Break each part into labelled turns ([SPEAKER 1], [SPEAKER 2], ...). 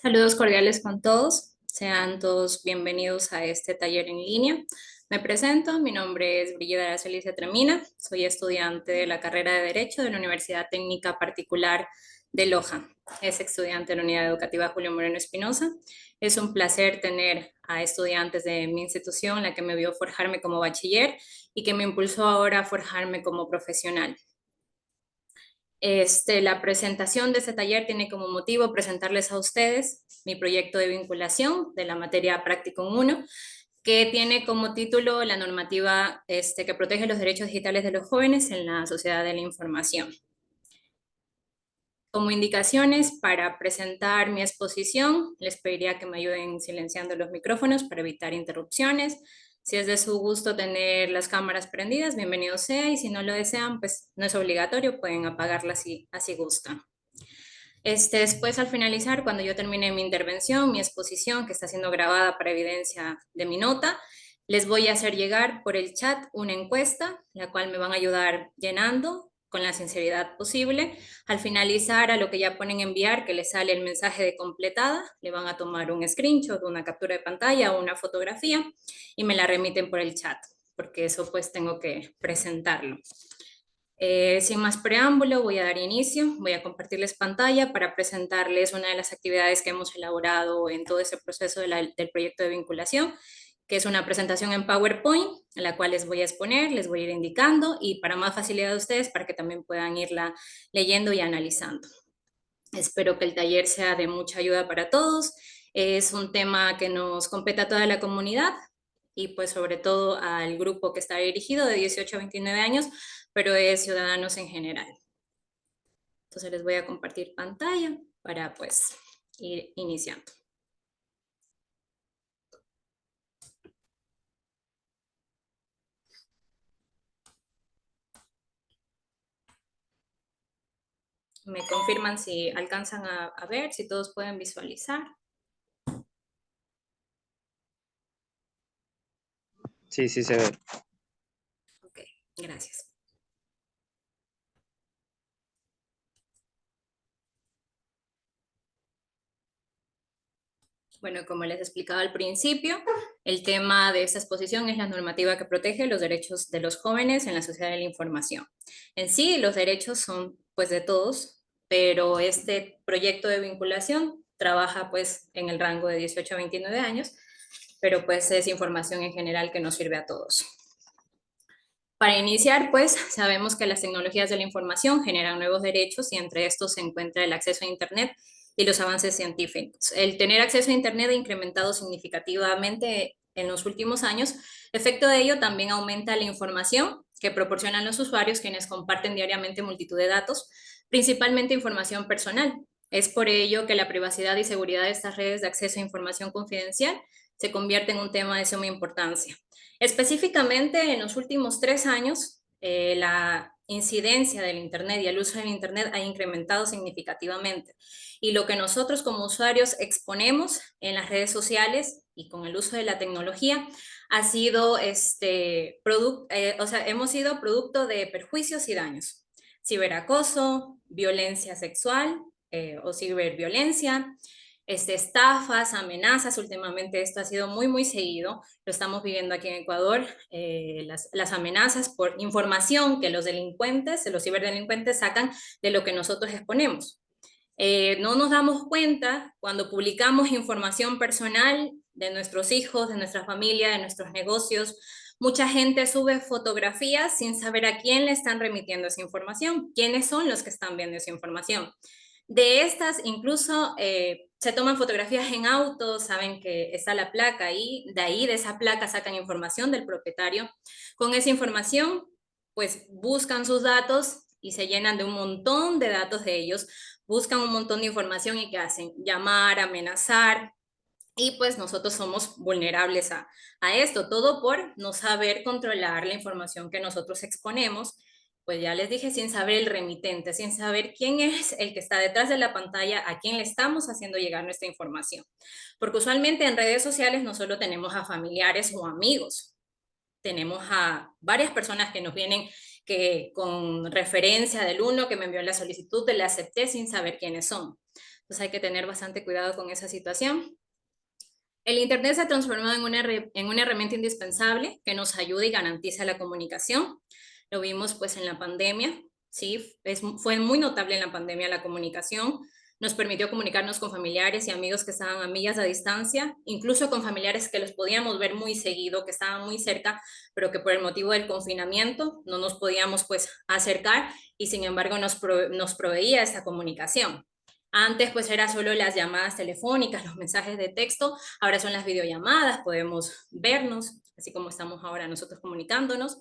[SPEAKER 1] Saludos cordiales con todos. Sean todos bienvenidos a este taller en línea. Me presento, mi nombre es Brigida Aracelicia Tremina, soy estudiante de la carrera de Derecho de la Universidad Técnica Particular de Loja. Es estudiante de la Unidad Educativa Julio Moreno Espinosa. Es un placer tener a estudiantes de mi institución, la que me vio forjarme como bachiller y que me impulsó ahora a forjarme como profesional. La presentación de este taller tiene como motivo presentarles a ustedes mi proyecto de vinculación de la materia Práctico 1, que tiene como título la normativa que protege los derechos digitales de los jóvenes en la sociedad de la información. Como indicaciones para presentar mi exposición, les pediría que me ayuden silenciando los micrófonos para evitar interrupciones. Si es de su gusto tener las cámaras prendidas, bienvenido sea, y si no lo desean, pues no es obligatorio, pueden apagarlas si así gustan. Después, al finalizar, cuando yo termine mi intervención, mi exposición, que está siendo grabada para evidencia de mi nota, les voy a hacer llegar por el chat una encuesta, la cual me van a ayudar llenando con la sinceridad posible. Al finalizar, a lo que ya ponen enviar, que les sale el mensaje de completada, le van a tomar un screenshot, una captura de pantalla o una fotografía y me la remiten por el chat, porque eso pues tengo que presentarlo. Sin más preámbulo, voy a dar inicio, voy a compartirles pantalla para presentarles una de las actividades que hemos elaborado en todo ese proceso del proyecto de vinculación, que es una presentación en PowerPoint, en la cual les voy a exponer, les voy a ir indicando y para más facilidad de ustedes, para que también puedan irla leyendo y analizando. Espero que el taller sea de mucha ayuda para todos. Es un tema que nos compete a toda la comunidad y pues sobre todo al grupo que está dirigido de 18 a 29 años, pero es ciudadanos en general. Entonces les voy a compartir pantalla para pues ir iniciando. Me confirman si alcanzan a ver, si todos pueden visualizar.
[SPEAKER 2] Sí, sí se ve.
[SPEAKER 1] Ok, gracias. Bueno, como les explicaba al principio, el tema de esta exposición es la normativa que protege los derechos de los jóvenes en la sociedad de la información. En sí, los derechos son pues de todos, pero este proyecto de vinculación trabaja pues en el rango de 18 a 29 años, pero pues es información en general que nos sirve a todos. Para iniciar, pues sabemos que las tecnologías de la información generan nuevos derechos y entre estos se encuentra el acceso a Internet y los avances científicos. El tener acceso a Internet ha incrementado significativamente en los últimos años. Efecto de ello también aumenta la información que proporcionan los usuarios, quienes comparten diariamente multitud de datos, principalmente información personal. Es por ello que la privacidad y seguridad de estas redes de acceso a información confidencial se convierte en un tema de suma importancia. Específicamente, en los últimos 3 años, la incidencia del Internet y el uso del Internet ha incrementado significativamente. Y lo que nosotros como usuarios exponemos en las redes sociales y con el uso de la tecnología ha sido, hemos sido producto de perjuicios y daños. Ciberacoso, violencia sexual o ciberviolencia, estafas, amenazas. Últimamente esto ha sido muy seguido. Lo estamos viviendo aquí en Ecuador. Las amenazas por información que los delincuentes, los ciberdelincuentes sacan de lo que nosotros exponemos. No nos damos cuenta cuando publicamos información personal de nuestros hijos, de nuestra familia, de nuestros negocios. Mucha gente sube fotografías sin saber a quién le están remitiendo esa información, quiénes son los que están viendo esa información. De estas, incluso se toman fotografías en autos, saben que está la placa ahí, de esa placa sacan información del propietario. Con esa información, pues buscan sus datos y se llenan de un montón de datos de ellos, buscan un montón de información y ¿qué hacen? Llamar, amenazar. Y pues nosotros somos vulnerables a esto, todo por no saber controlar la información que nosotros exponemos. Pues ya les dije, sin saber el remitente, sin saber quién es el que está detrás de la pantalla, a quién le estamos haciendo llegar nuestra información. Porque usualmente en redes sociales no solo tenemos a familiares o amigos, tenemos a varias personas que nos vienen que con referencia del uno que me envió la solicitud, le acepté sin saber quiénes son. Entonces hay que tener bastante cuidado con esa situación. El Internet se ha transformado en una herramienta indispensable que nos ayuda y garantiza la comunicación. Lo vimos pues en la pandemia, ¿sí? Fue muy notable en la pandemia la comunicación. Nos permitió comunicarnos con familiares y amigos que estaban a millas de distancia, incluso con familiares que los podíamos ver muy seguido, que estaban muy cerca, pero que por el motivo del confinamiento no nos podíamos pues acercar y sin embargo nos proveía esa comunicación. Antes pues era solo las llamadas telefónicas, los mensajes de texto, ahora son las videollamadas, podemos vernos, así como estamos ahora nosotros comunicándonos.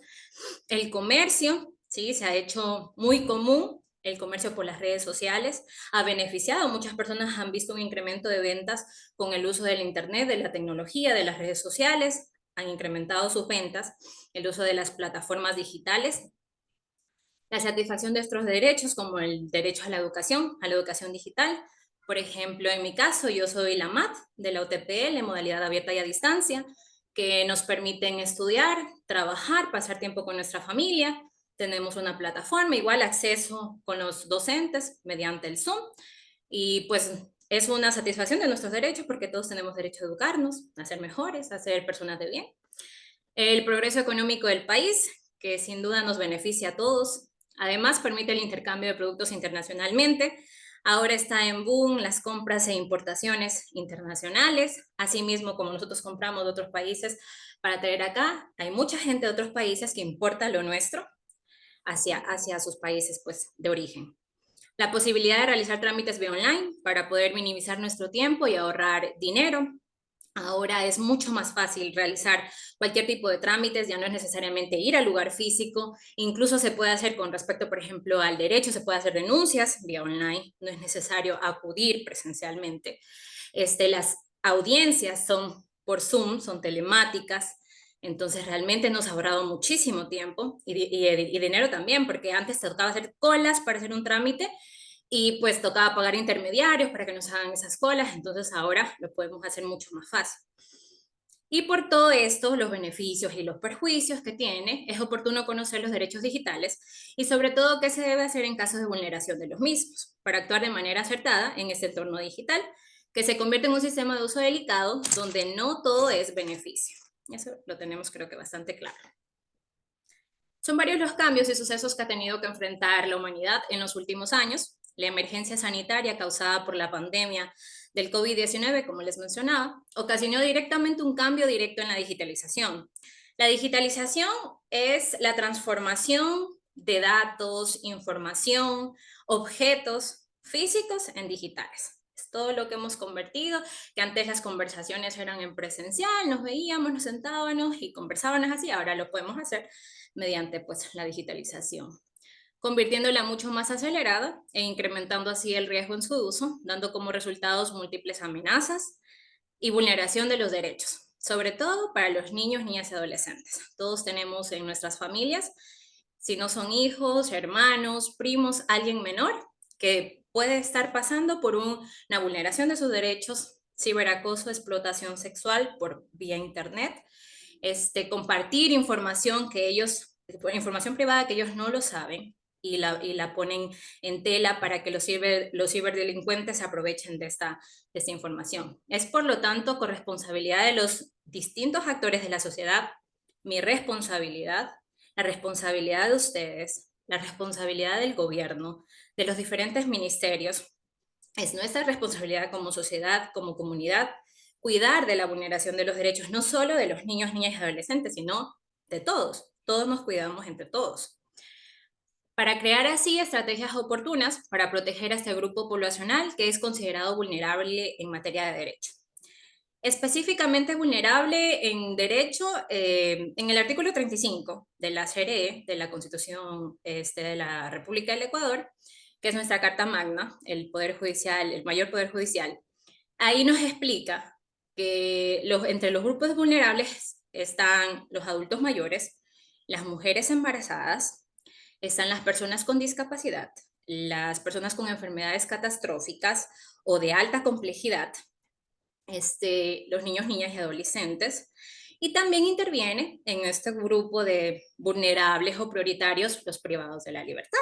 [SPEAKER 1] El comercio, sí, se ha hecho muy común. El comercio por las redes sociales ha beneficiado. Muchas personas han visto un incremento de ventas con el uso del Internet, de la tecnología, de las redes sociales. Han incrementado sus ventas. El uso de las plataformas digitales, la satisfacción de nuestros derechos, como el derecho a la educación digital. Por ejemplo, en mi caso, yo soy la MAT de la UTPL, modalidad abierta y a distancia, que nos permiten estudiar, trabajar, pasar tiempo con nuestra familia. Tenemos una plataforma, igual acceso con los docentes mediante el Zoom. Y pues es una satisfacción de nuestros derechos porque todos tenemos derecho a educarnos, a ser mejores, a ser personas de bien. El progreso económico del país, que sin duda nos beneficia a todos. Además, permite el intercambio de productos internacionalmente. Ahora está en boom las compras e importaciones internacionales. Asimismo, como nosotros compramos de otros países para traer acá, hay mucha gente de otros países que importa lo nuestro hacia sus países pues, de origen. La posibilidad de realizar trámites vía online para poder minimizar nuestro tiempo y ahorrar dinero. Ahora es mucho más fácil realizar cualquier tipo de trámites, ya no es necesariamente ir al lugar físico, incluso se puede hacer con respecto, por ejemplo, al derecho, se puede hacer denuncias vía online, no es necesario acudir presencialmente. Las audiencias son por Zoom, son telemáticas, entonces realmente nos ha ahorrado muchísimo tiempo y dinero también, porque antes te tocaba hacer colas para hacer un trámite y pues tocaba pagar intermediarios para que nos hagan esas colas, entonces ahora lo podemos hacer mucho más fácil. Y por todo esto, los beneficios y los perjuicios que tiene, es oportuno conocer los derechos digitales y sobre todo qué se debe hacer en casos de vulneración de los mismos, para actuar de manera acertada en este entorno digital, que se convierte en un sistema de uso delicado donde no todo es beneficio. Eso lo tenemos creo que bastante claro. Son varios los cambios y sucesos que ha tenido que enfrentar la humanidad en los últimos años. La emergencia sanitaria causada por la pandemia del COVID-19, como les mencionaba, ocasionó directamente un cambio directo en la digitalización. La digitalización es la transformación de datos, información, objetos físicos en digitales. Es todo lo que hemos convertido, que antes las conversaciones eran en presencial, nos veíamos, nos sentábamos y conversábamos así, ahora lo podemos hacer mediante pues, la digitalización, convirtiéndola mucho más acelerada e incrementando así el riesgo en su uso, dando como resultados múltiples amenazas y vulneración de los derechos, sobre todo para los niños, niñas y adolescentes. Todos tenemos en nuestras familias, si no son hijos, hermanos, primos, alguien menor que puede estar pasando por una vulneración de sus derechos, ciberacoso, explotación sexual por vía internet, compartir información que ellos, información privada que ellos no lo saben y la ponen en tela para que los ciberdelincuentes se aprovechen de esta información. Es por lo tanto corresponsabilidad de los distintos actores de la sociedad, mi responsabilidad, la responsabilidad de ustedes, la responsabilidad del gobierno, de los diferentes ministerios. Es nuestra responsabilidad como sociedad, como comunidad, cuidar de la vulneración de los derechos, no solo de los niños, niñas y adolescentes, sino de todos. Todos nos cuidamos entre todos. Para crear así estrategias oportunas para proteger a este grupo poblacional que es considerado vulnerable en materia de derecho. Específicamente vulnerable en derecho, en el artículo 35 de la CRE, de la Constitución de la República del Ecuador, que es nuestra Carta Magna, el Poder Judicial, el mayor Poder Judicial, ahí nos explica que entre los grupos vulnerables están los adultos mayores, las mujeres embarazadas, están las personas con discapacidad, las personas con enfermedades catastróficas o de alta complejidad, los niños, niñas y adolescentes. Y también interviene en este grupo de vulnerables o prioritarios los privados de la libertad.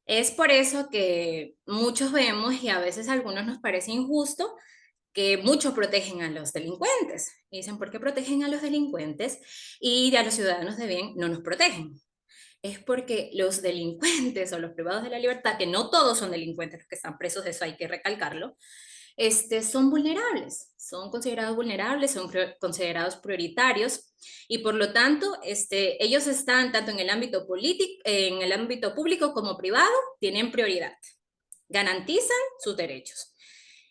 [SPEAKER 1] Es por eso que muchos vemos y a veces a algunos nos parece injusto que muchos protegen a los delincuentes. Y dicen, ¿por qué protegen a los delincuentes y a los ciudadanos de bien no nos protegen? Es porque los delincuentes o los privados de la libertad, que no todos son delincuentes los que están presos, eso hay que recalcarlo, son vulnerables, son considerados vulnerables, son considerados prioritarios y por lo tanto ellos están tanto en el ámbito político, en el ámbito público como privado, tienen prioridad, garantizan sus derechos.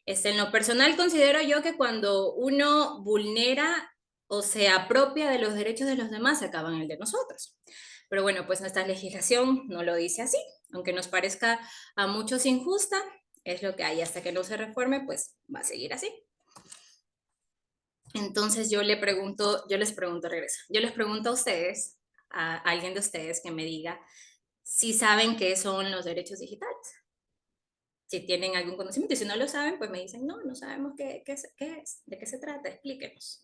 [SPEAKER 1] En lo personal considero yo que cuando uno vulnera o se apropia de los derechos de los demás, se acaban el de nosotros. Pero bueno, pues nuestra legislación no lo dice así, aunque nos parezca a muchos injusta, es lo que hay. Hasta que no se reforme, pues va a seguir así. Entonces yo les pregunto, regreso, yo les pregunto a ustedes, a alguien de ustedes que me diga si saben qué son los derechos digitales. Si tienen algún conocimiento, y si no lo saben, pues me dicen, no, no sabemos qué es, de qué se trata, explíquenos.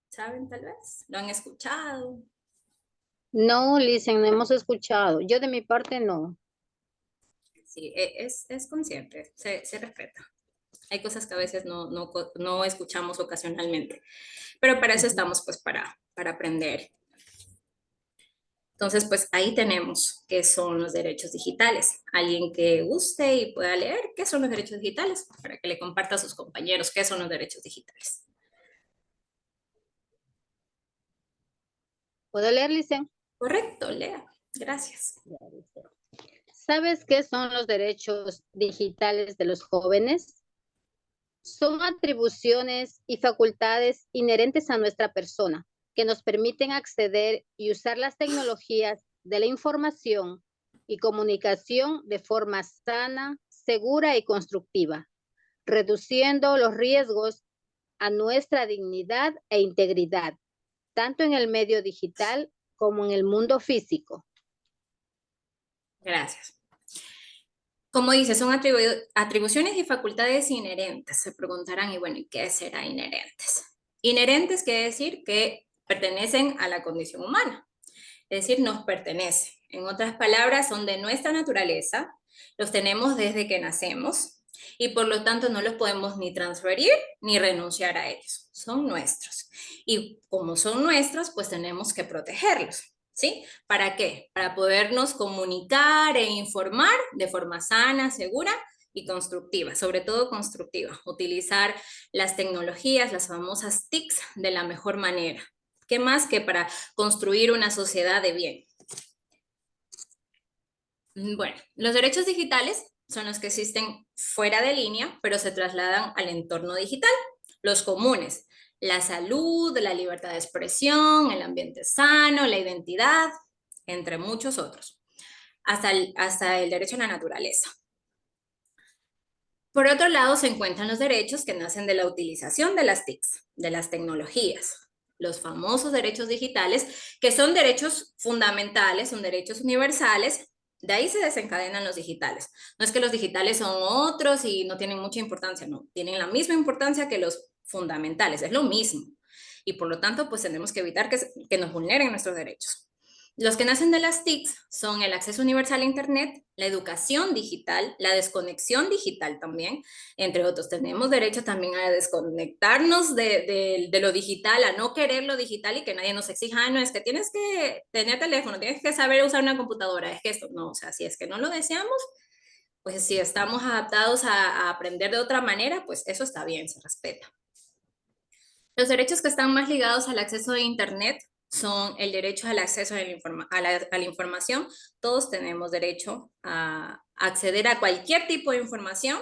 [SPEAKER 1] ¿Saben tal vez? ¿Lo han escuchado?
[SPEAKER 3] No, Licen, no hemos escuchado. Yo de mi parte no.
[SPEAKER 1] Sí, es consciente, se respeta. Hay cosas que a veces no escuchamos ocasionalmente, pero para eso
[SPEAKER 3] Ujú.
[SPEAKER 1] estamos, pues, para aprender. Entonces, pues ahí tenemos qué son los derechos digitales. Alguien que guste y pueda leer qué son los derechos digitales, para que le comparta a sus compañeros qué son los derechos digitales.
[SPEAKER 3] ¿Puedo leer, Licen?
[SPEAKER 1] Correcto, lea. Gracias.
[SPEAKER 3] Ya, dice. ¿Sabes qué son los derechos digitales de los jóvenes? Son atribuciones y facultades inherentes a nuestra persona que nos permiten acceder y usar las tecnologías de la información y comunicación de forma sana, segura y constructiva, reduciendo los riesgos a nuestra dignidad e integridad, tanto en el medio digital como en el mundo físico.
[SPEAKER 1] Gracias. Como dice, son atribuciones y facultades inherentes. Se preguntarán, y bueno, ¿y qué será inherentes? Inherentes quiere decir que pertenecen a la condición humana, es decir, nos pertenece. En otras palabras, son de nuestra naturaleza, los tenemos desde que nacemos y por lo tanto no los podemos ni transferir ni renunciar a ellos. Son nuestros. Y como son nuestros, pues tenemos que protegerlos. ¿Sí? ¿Para qué? Para podernos comunicar e informar de forma sana, segura y constructiva, sobre todo constructiva. Utilizar las tecnologías, las famosas TICs, de la mejor manera. ¿Qué más que para construir una sociedad de bien? Bueno, los derechos digitales son los que existen fuera de línea, pero se trasladan al entorno digital. Los comunes, la salud, la libertad de expresión, el ambiente sano, la identidad, entre muchos otros, hasta el derecho a la naturaleza. Por otro lado, se encuentran los derechos que nacen de la utilización de las TICs, de las tecnologías, los famosos derechos digitales, que son derechos fundamentales, son derechos universales. De ahí se desencadenan los digitales. No es que los digitales son otros y no tienen mucha importancia, no, tienen la misma importancia que los fundamentales, es lo mismo. Y por lo tanto, pues tenemos que evitar que nos vulneren nuestros derechos. Los que nacen de las TICs son el acceso universal a Internet, la educación digital, la desconexión digital también, entre otros. Tenemos derecho también a desconectarnos de lo digital, a no querer lo digital y que nadie nos exija, no, es que tienes que tener teléfono, tienes que saber usar una computadora, es que esto, no, o sea, si es que no lo deseamos, pues si estamos adaptados a aprender de otra manera, pues eso está bien, se respeta. Los derechos que están más ligados al acceso a Internet son el derecho al acceso a la información. Todos tenemos derecho a acceder a cualquier tipo de información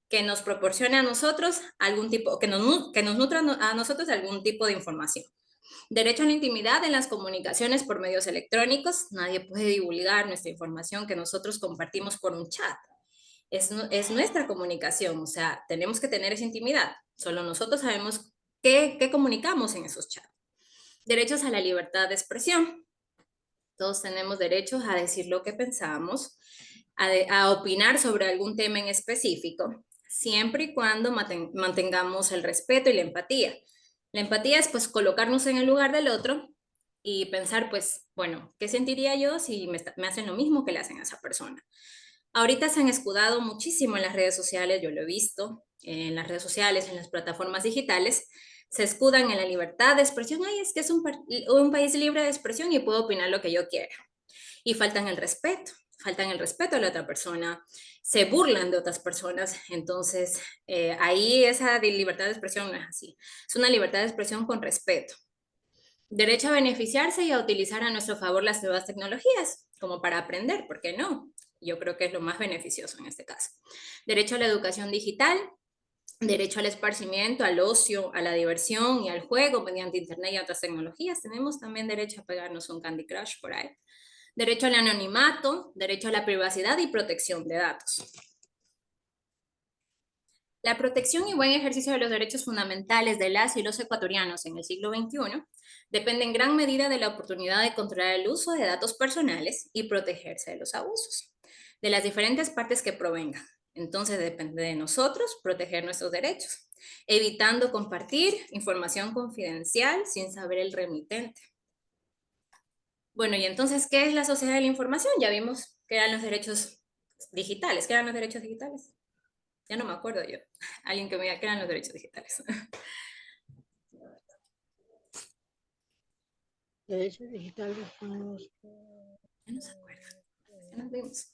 [SPEAKER 1] que nos proporcione a nosotros algún tipo, que nos nutra a nosotros algún tipo de información. Derecho a la intimidad en las comunicaciones por medios electrónicos. Nadie puede divulgar nuestra información que nosotros compartimos por un chat. Es nuestra comunicación, o sea, tenemos que tener esa intimidad. Solo nosotros sabemos qué comunicamos en esos chats. Derechos a la libertad de expresión. Todos tenemos derechos a decir lo que pensamos, a opinar sobre algún tema en específico, siempre y cuando mantengamos el respeto y la empatía. La empatía es pues colocarnos en el lugar del otro y pensar, pues, bueno, ¿qué sentiría yo si me hacen lo mismo que le hacen a esa persona? Ahorita se han escudado muchísimo en las redes sociales, yo lo he visto, en las redes sociales, en las plataformas digitales, se escudan en la libertad de expresión. Ay, es que es un país libre de expresión y puedo opinar lo que yo quiera. Y faltan el respeto a la otra persona, se burlan de otras personas. Entonces, ahí esa de libertad de expresión no es así. Es una libertad de expresión con respeto. Derecho a beneficiarse y a utilizar a nuestro favor las nuevas tecnologías, como para aprender, ¿por qué no? Yo creo que es lo más beneficioso en este caso. Derecho a la educación digital, derecho al esparcimiento, al ocio, a la diversión y al juego mediante Internet y otras tecnologías. Tenemos también derecho a pegarnos un Candy Crush por ahí. Derecho al anonimato, derecho a la privacidad y protección de datos. La protección y buen ejercicio de los derechos fundamentales de las y los ecuatorianos en el siglo XXI depende en gran medida de la oportunidad de controlar el uso de datos personales y protegerse de los abusos, de las diferentes partes que provengan. Entonces depende de nosotros proteger nuestros derechos, evitando compartir información confidencial sin saber el remitente. Bueno, y entonces, ¿qué es la sociedad de la información? Ya vimos que eran los derechos digitales. ¿Qué eran los derechos digitales? Ya no me acuerdo yo. Alguien que me diga qué eran los derechos digitales.
[SPEAKER 3] Derechos digitales son los
[SPEAKER 1] Ya no se acuerda. Ya nos vimos.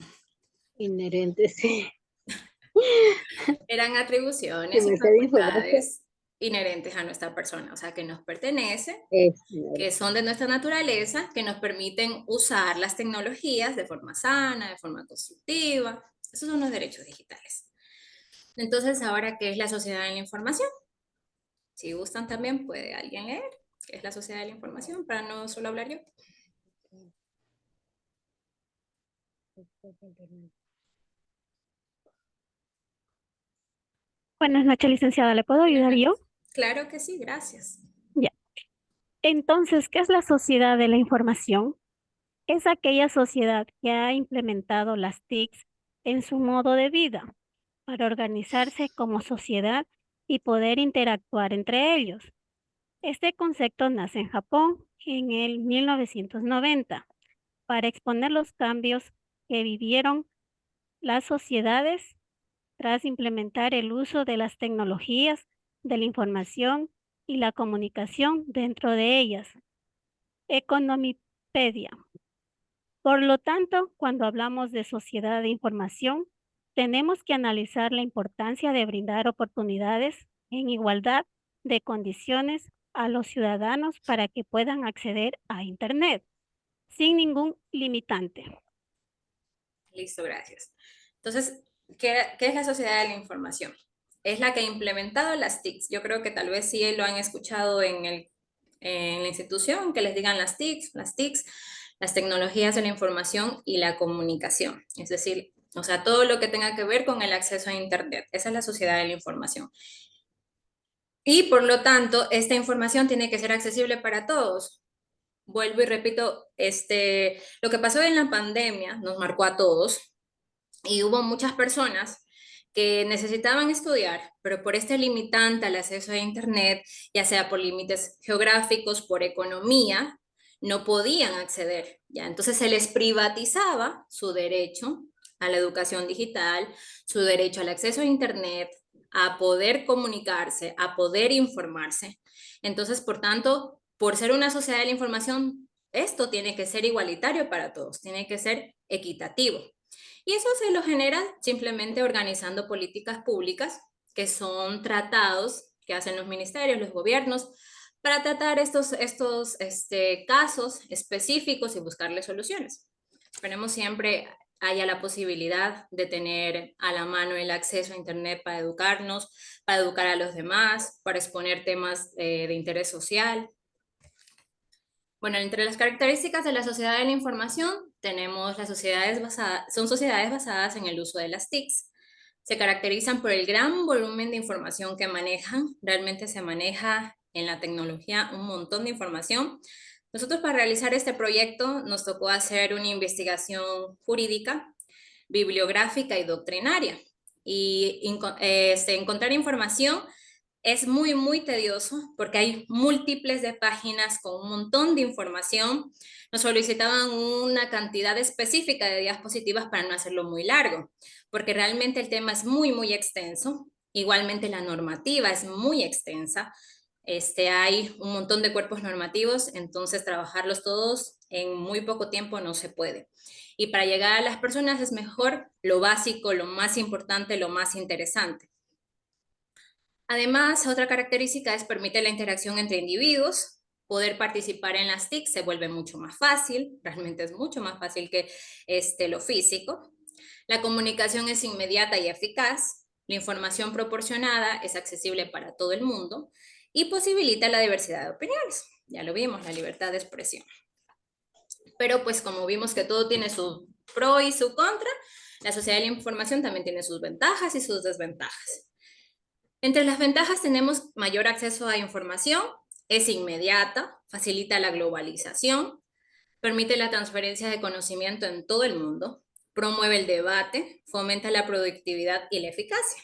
[SPEAKER 3] inherentes, sí.
[SPEAKER 1] Eran atribuciones
[SPEAKER 3] Que
[SPEAKER 1] y
[SPEAKER 3] me sé de información.
[SPEAKER 1] facultades inherentes a nuestra persona, o sea, que nos pertenecen,
[SPEAKER 3] Es,
[SPEAKER 1] que son de nuestra naturaleza, que nos permiten usar las tecnologías de forma sana, de forma constructiva. Esos son los derechos digitales. Entonces, ahora, ¿qué es la sociedad de la información? Si gustan también puede alguien leer qué es la sociedad de la información, para no solo hablar yo.
[SPEAKER 4] Buenas noches, licenciada. ¿Le puedo ayudar yo?
[SPEAKER 1] Claro que sí, gracias.
[SPEAKER 4] Ya. Entonces, ¿qué es la sociedad de la información? Es aquella sociedad que ha implementado las TICs en su modo de vida para organizarse como sociedad y poder interactuar entre ellos. Este concepto nace en Japón en el 1990 para exponer los cambios que vivieron las sociedades tras implementar el uso de las tecnologías de la información y la comunicación dentro de ellas. Economipedia. Por lo tanto, cuando hablamos de sociedad de información, tenemos que analizar la importancia de brindar oportunidades en igualdad de condiciones a los ciudadanos para que puedan acceder a Internet sin ningún limitante.
[SPEAKER 1] Listo, gracias. Entonces, ¿qué es la sociedad de la información? Es la que ha implementado las TICs. Yo creo que tal vez sí lo han escuchado en la institución, que les digan las TICs, las tecnologías de la información y la comunicación. Es decir, o sea, todo lo que tenga que ver con el acceso a Internet. Esa es la sociedad de la información. Y por lo tanto, esta información tiene que ser accesible para todos. Vuelvo y repito, lo que pasó en la pandemia nos marcó a todos y hubo muchas personas que necesitaban estudiar, pero por este limitante al acceso a Internet, ya sea por límites geográficos, por economía, no podían acceder, ¿ya? Entonces se les privatizaba su derecho a la educación digital, su derecho al acceso a Internet, a poder comunicarse, a poder informarse. Entonces, por tanto, por ser una sociedad de la información, esto tiene que ser igualitario para todos, tiene que ser equitativo. Y eso se lo genera simplemente organizando políticas públicas, que son tratados que hacen los ministerios, los gobiernos, para tratar estos casos específicos y buscarle soluciones. Esperemos siempre haya la posibilidad de tener a la mano el acceso a Internet para educarnos, para educar a los demás, para exponer temas de interés social. Bueno, entre las características de la sociedad de la información tenemos son sociedades basadas en el uso de las TICs. Se caracterizan por el gran volumen de información que manejan. Realmente se maneja en la tecnología un montón de información. Nosotros para realizar este proyecto nos tocó hacer una investigación jurídica, bibliográfica y doctrinaria y encontrar información es muy, muy tedioso porque hay múltiples de páginas con un montón de información. Nos solicitaban una cantidad específica de diapositivas para no hacerlo muy largo, porque realmente el tema es muy, muy extenso. Igualmente la normativa es muy extensa. Hay un montón de cuerpos normativos, entonces trabajarlos todos en muy poco tiempo no se puede. Y para llegar a las personas es mejor lo básico, lo más importante, lo más interesante. Además, otra característica es permite la interacción entre individuos. Poder participar en las TIC se vuelve mucho más fácil, realmente es mucho más fácil que lo físico. La comunicación es inmediata y eficaz. La información proporcionada es accesible para todo el mundo y posibilita la diversidad de opiniones. Ya lo vimos, la libertad de expresión. Pero pues como vimos que todo tiene su pro y su contra, la sociedad de la información también tiene sus ventajas y sus desventajas. Entre las ventajas tenemos mayor acceso a información, es inmediata, facilita la globalización, permite la transferencia de conocimiento en todo el mundo, promueve el debate, fomenta la productividad y la eficacia.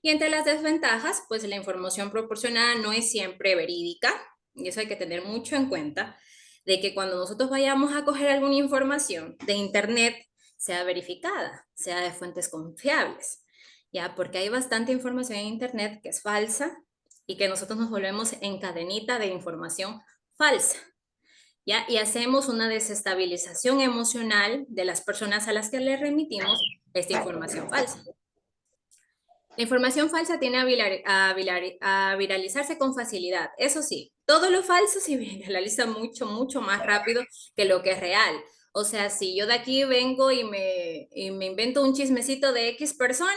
[SPEAKER 1] Y entre las desventajas, pues la información proporcionada no es siempre verídica, y eso hay que tener mucho en cuenta, de que cuando nosotros vayamos a coger alguna información de Internet, sea verificada, sea de fuentes confiables, ¿ya? Porque hay bastante información en Internet que es falsa y que nosotros nos volvemos en cadenita de información falsa, ¿ya? Y hacemos una desestabilización emocional de las personas a las que le remitimos esta información falsa. La información falsa tiende a viralizarse con facilidad. Eso sí, todo lo falso se viraliza mucho, mucho más rápido que lo que es real. O sea, si yo de aquí vengo y me invento un chismecito de X persona,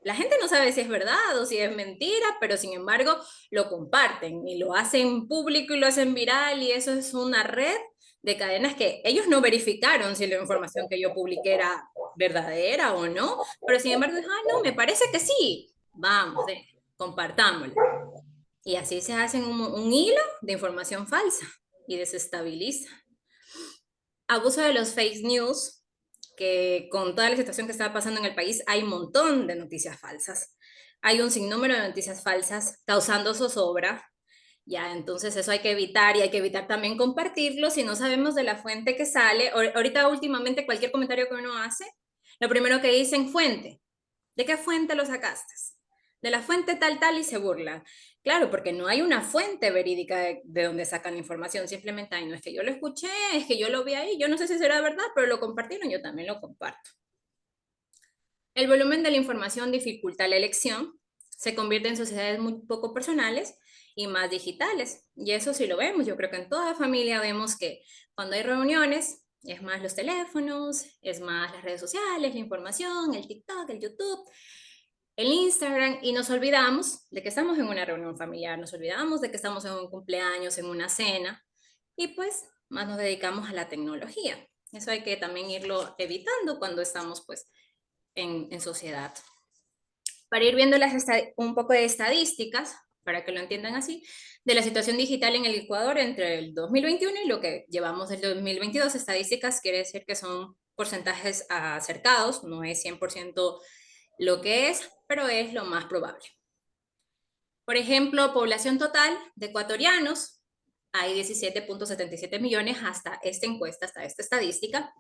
[SPEAKER 1] la gente no sabe si es verdad o si es mentira, pero sin embargo lo comparten y lo hacen público y lo hacen viral, y eso es una red de cadenas que ellos no verificaron si la información que yo publiqué era verdadera o no, pero sin embargo, no, me parece que sí, vamos, compartámoslo. Y así se hacen un hilo de información falsa y desestabiliza. Abuso de los fake news, que con toda la situación que está pasando en el país hay un montón de noticias falsas. Hay un sinnúmero de noticias falsas causando zozobra. Ya, entonces eso hay que evitar, y hay que evitar también compartirlo si no sabemos de la fuente que sale. Ahorita últimamente cualquier comentario que uno hace, lo primero que dicen, fuente. ¿De qué fuente lo sacaste? De la fuente tal, tal, y se burlan. Claro, porque no hay una fuente verídica de donde sacan información. Simplemente, no es que yo lo escuché, es que yo lo vi ahí, yo no sé si será verdad, pero lo compartieron, yo también lo comparto. El volumen de la información dificulta la elección, se convierte en sociedades muy poco personales y más digitales. Y eso sí lo vemos, yo creo que en toda familia vemos que cuando hay reuniones, es más los teléfonos, es más las redes sociales, la información, el TikTok, el YouTube, el Instagram, y nos olvidamos de que estamos en una reunión familiar, nos olvidamos de que estamos en un cumpleaños, en una cena, y pues más nos dedicamos a la tecnología. Eso hay que también irlo evitando cuando estamos pues en sociedad. Para ir viendo un poco de estadísticas, para que lo entiendan así, de la situación digital en el Ecuador entre el 2021 y lo que llevamos del 2022, estadísticas quiere decir que son porcentajes acercados, no es 100% lo que es, pero es lo más probable. Por ejemplo, población total de ecuatorianos, hay 17.77 millones hasta esta encuesta, hasta esta estadística,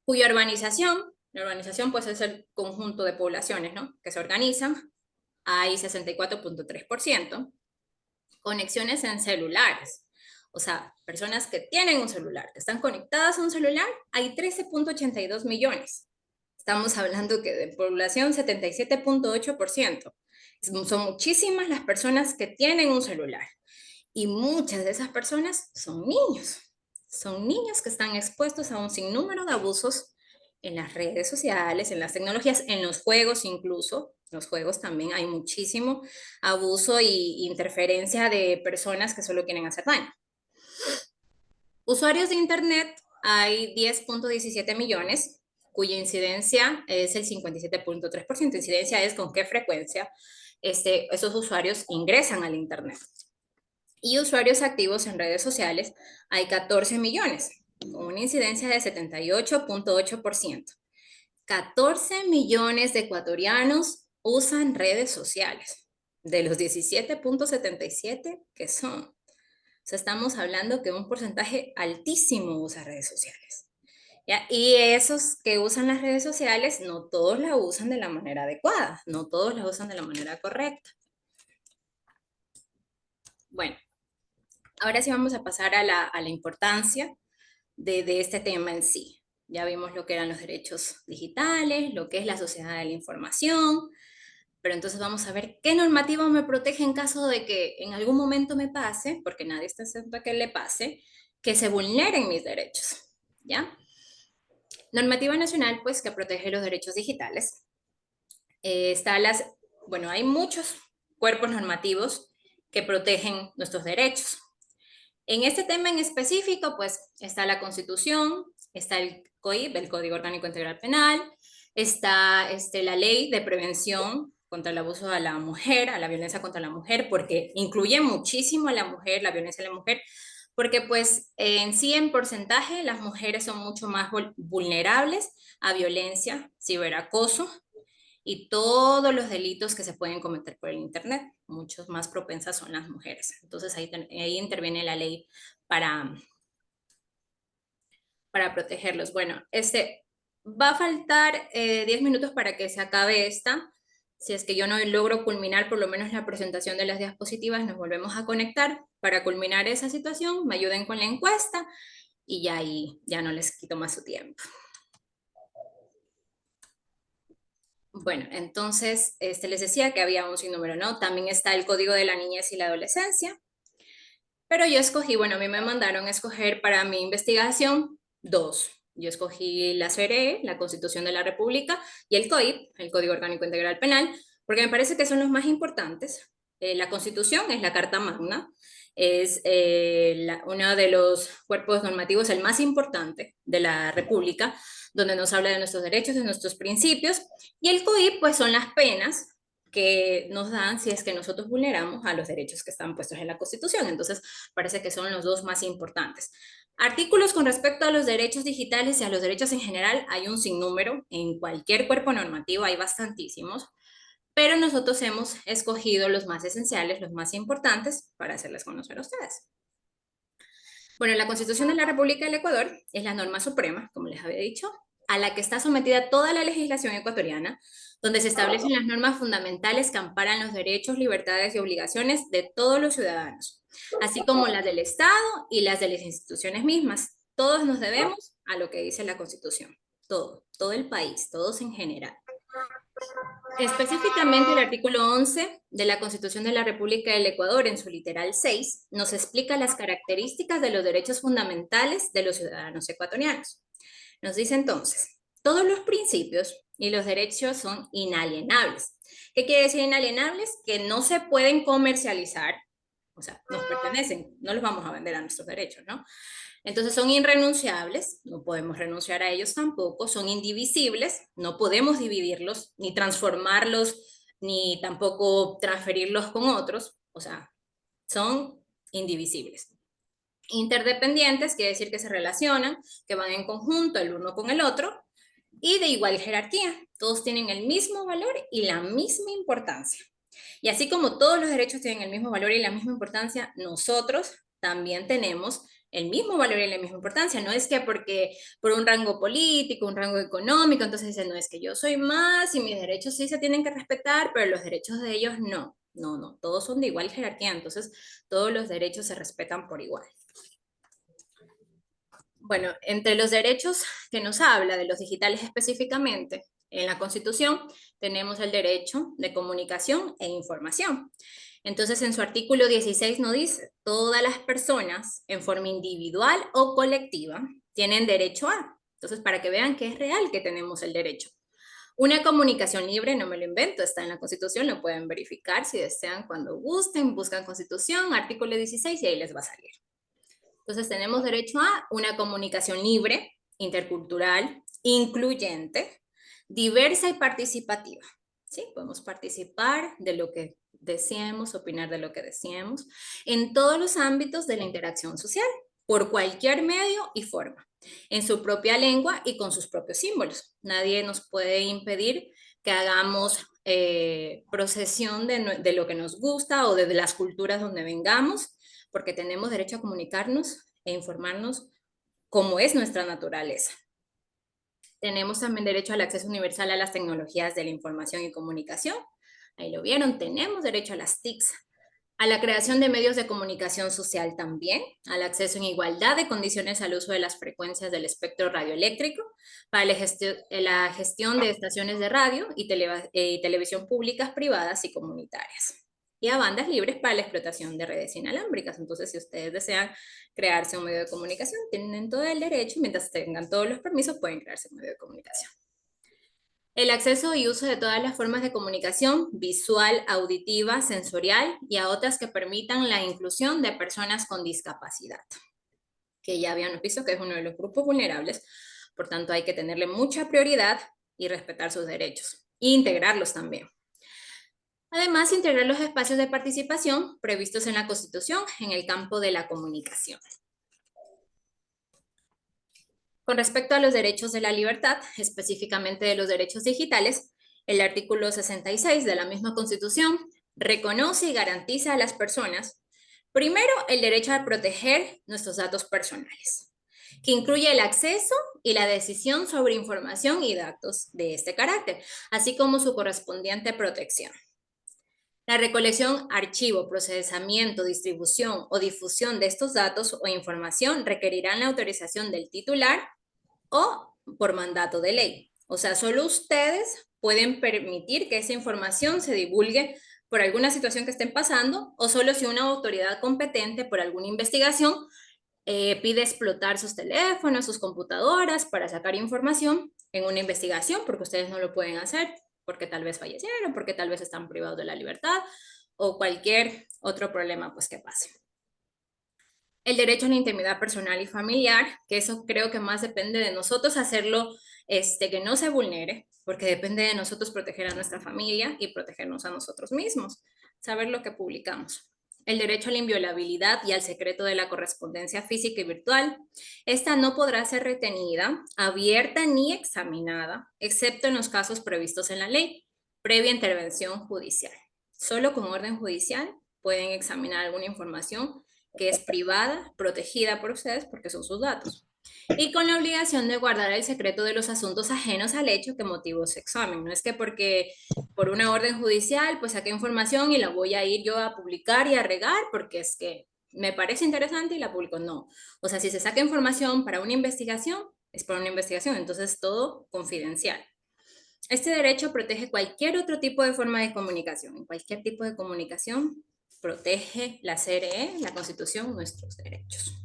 [SPEAKER 1] cuya urbanización, la urbanización pues es el conjunto de poblaciones, ¿no?, que se organizan, hay 64.3%, conexiones en celulares, o sea, personas que tienen un celular, que están conectadas a un celular, hay 13.82 millones. Estamos hablando que de población 77.8%. Son muchísimas las personas que tienen un celular. Y muchas de esas personas son niños. Son niños que están expuestos a un sinnúmero de abusos en las redes sociales, en las tecnologías, en los juegos incluso. En los juegos también hay muchísimo abuso y interferencia de personas que solo quieren hacer daño. Usuarios de Internet hay 10.17 millones, cuya incidencia es el 57.3%. Incidencia es con qué frecuencia esos usuarios ingresan al Internet. Y usuarios activos en redes sociales hay 14 millones, con una incidencia de 78.8%. 14 millones de ecuatorianos usan redes sociales. de los 17.77 que son. O sea, estamos hablando que un porcentaje altísimo usa redes sociales. ¿Ya? Y esos que usan las redes sociales, no todos la usan de la manera adecuada, no todos la usan de la manera correcta. Bueno, ahora sí vamos a pasar a la importancia de este tema en sí. Ya vimos lo que eran los derechos digitales, lo que es la sociedad de la información, pero entonces vamos a ver qué normativa me protege en caso de que en algún momento me pase, porque nadie está exento a que le pase, que se vulneren mis derechos, ¿ya? Normativa nacional, pues, que protege los derechos digitales. Bueno, hay muchos cuerpos normativos que protegen nuestros derechos. En este tema en específico, pues, está la Constitución, está el COIP, el Código Orgánico Integral Penal, está la Ley de Prevención contra el Abuso a la Mujer, a la violencia contra la mujer, porque incluye muchísimo a la mujer, la violencia a la mujer, porque pues en sí en porcentaje las mujeres son mucho más vulnerables a violencia, ciberacoso y todos los delitos que se pueden cometer por el Internet. Muchos más propensas son las mujeres. Entonces ahí interviene la ley para protegerlos. Bueno, va a faltar 10 minutos para que se acabe esta. Si es que yo no logro culminar por lo menos la presentación de las diapositivas, nos volvemos a conectar para culminar esa situación. Me ayuden con la encuesta y ya ahí ya no les quito más su tiempo. Bueno, entonces les decía que había un sinnúmero, ¿no? También está el Código de la Niñez y la Adolescencia. Pero yo escogí, bueno, a mí me mandaron a escoger para mi investigación 2. Yo escogí la CRE, la Constitución de la República, y el COIP, el Código Orgánico Integral Penal, porque me parece que son los más importantes. La Constitución es la Carta Magna, es uno de los cuerpos normativos, el más importante de la República, donde nos habla de nuestros derechos, de nuestros principios, y el COIP, pues son las penas que nos dan si es que nosotros vulneramos a los derechos que están puestos en la Constitución. Entonces, parece que son los dos más importantes. Artículos con respecto a los derechos digitales y a los derechos en general, hay un sinnúmero. En cualquier cuerpo normativo hay bastantísimos, pero nosotros hemos escogido los más esenciales, los más importantes, para hacerles conocer a ustedes. Bueno, la Constitución de la República del Ecuador es la norma suprema, como les había dicho, a la que está sometida toda la legislación ecuatoriana, donde se establecen las normas fundamentales que amparan los derechos, libertades y obligaciones de todos los ciudadanos, así como las del Estado y las de las instituciones mismas. Todos nos debemos a lo que dice la Constitución, todo el país, todos en general. Específicamente el artículo 11 de la Constitución de la República del Ecuador, en su literal 6, nos explica las características de los derechos fundamentales de los ciudadanos ecuatorianos. Nos dice entonces, todos los principios y los derechos son inalienables. ¿Qué quiere decir inalienables? Que no se pueden comercializar, o sea, nos pertenecen, no los vamos a vender a nuestros derechos, ¿no? Entonces son irrenunciables, no podemos renunciar a ellos tampoco, son indivisibles, no podemos dividirlos, ni transformarlos, ni tampoco transferirlos con otros, o sea, son indivisibles. Interdependientes quiere decir que se relacionan, que van en conjunto el uno con el otro, y de igual jerarquía, todos tienen el mismo valor y la misma importancia. Y así como todos los derechos tienen el mismo valor y la misma importancia, nosotros también tenemos el mismo valor y la misma importancia. No es que porque por un rango político, un rango económico, entonces dicen, no, es que yo soy más y mis derechos sí se tienen que respetar, pero los derechos de ellos no. No, todos son de igual jerarquía, entonces todos los derechos se respetan por igual. Bueno, entre los derechos que nos habla, de los digitales específicamente, en la Constitución tenemos el derecho de comunicación e información. Entonces, en su artículo 16 nos dice, todas las personas, en forma individual o colectiva, tienen derecho a. Entonces, para que vean que es real que tenemos el derecho. Una comunicación libre, no me lo invento, está en la Constitución, lo pueden verificar si desean, cuando gusten, buscan Constitución, artículo 16 y ahí les va a salir. Entonces tenemos derecho a una comunicación libre, intercultural, incluyente, diversa y participativa. ¿Sí? Podemos participar de lo que deseemos, opinar de lo que deseemos, en todos los ámbitos de la interacción social, por cualquier medio y forma, en su propia lengua y con sus propios símbolos. Nadie nos puede impedir que hagamos procesión de lo que nos gusta o de las culturas donde vengamos, porque tenemos derecho a comunicarnos e informarnos como es nuestra naturaleza. Tenemos también derecho al acceso universal a las tecnologías de la información y comunicación. Ahí lo vieron, tenemos derecho a las TICs, a la creación de medios de comunicación social también, al acceso en igualdad de condiciones al uso de las frecuencias del espectro radioeléctrico, para la gestión de estaciones de radio y televisión públicas, privadas y comunitarias. Y a bandas libres para la explotación de redes inalámbricas. Entonces, si ustedes desean crearse un medio de comunicación, tienen todo el derecho, mientras tengan todos los permisos, pueden crearse un medio de comunicación. El acceso y uso de todas las formas de comunicación, visual, auditiva, sensorial y a otras que permitan la inclusión de personas con discapacidad, que ya habíamos visto que es uno de los grupos vulnerables, por tanto hay que tenerle mucha prioridad y respetar sus derechos, e integrarlos también. Además, integrar los espacios de participación previstos en la Constitución en el campo de la comunicación. Con respecto a los derechos de la libertad, específicamente de los derechos digitales, el artículo 66 de la misma Constitución reconoce y garantiza a las personas, primero, el derecho a proteger nuestros datos personales, que incluye el acceso y la decisión sobre información y datos de este carácter, así como su correspondiente protección. La recolección, archivo, procesamiento, distribución o difusión de estos datos o información requerirán la autorización del titular o por mandato de ley. O sea, solo ustedes pueden permitir que esa información se divulgue por alguna situación que estén pasando o solo si una autoridad competente por alguna investigación pide explotar sus teléfonos, sus computadoras para sacar información en una investigación, porque ustedes no lo pueden hacer, porque tal vez fallecieron, porque tal vez están privados de la libertad o cualquier otro problema pues que pase. El derecho a la intimidad personal y familiar, que eso creo que más depende de nosotros hacerlo, que no se vulnere, porque depende de nosotros proteger a nuestra familia y protegernos a nosotros mismos, saber lo que publicamos. El derecho a la inviolabilidad y al secreto de la correspondencia física y virtual. Esta no podrá ser retenida, abierta ni examinada, excepto en los casos previstos en la ley, previa intervención judicial. Solo con orden judicial pueden examinar alguna información que es privada, protegida por ustedes porque son sus datos, y con la obligación de guardar el secreto de los asuntos ajenos al hecho que motivó su examen. No es que porque por una orden judicial pues saqué información y la voy a ir yo a publicar y a regar porque es que me parece interesante y la publico. No. O sea, si se saca información para una investigación, es para una investigación, entonces todo confidencial. Este derecho protege cualquier otro tipo de forma de comunicación. En cualquier tipo de comunicación protege la CRE, la Constitución, nuestros derechos.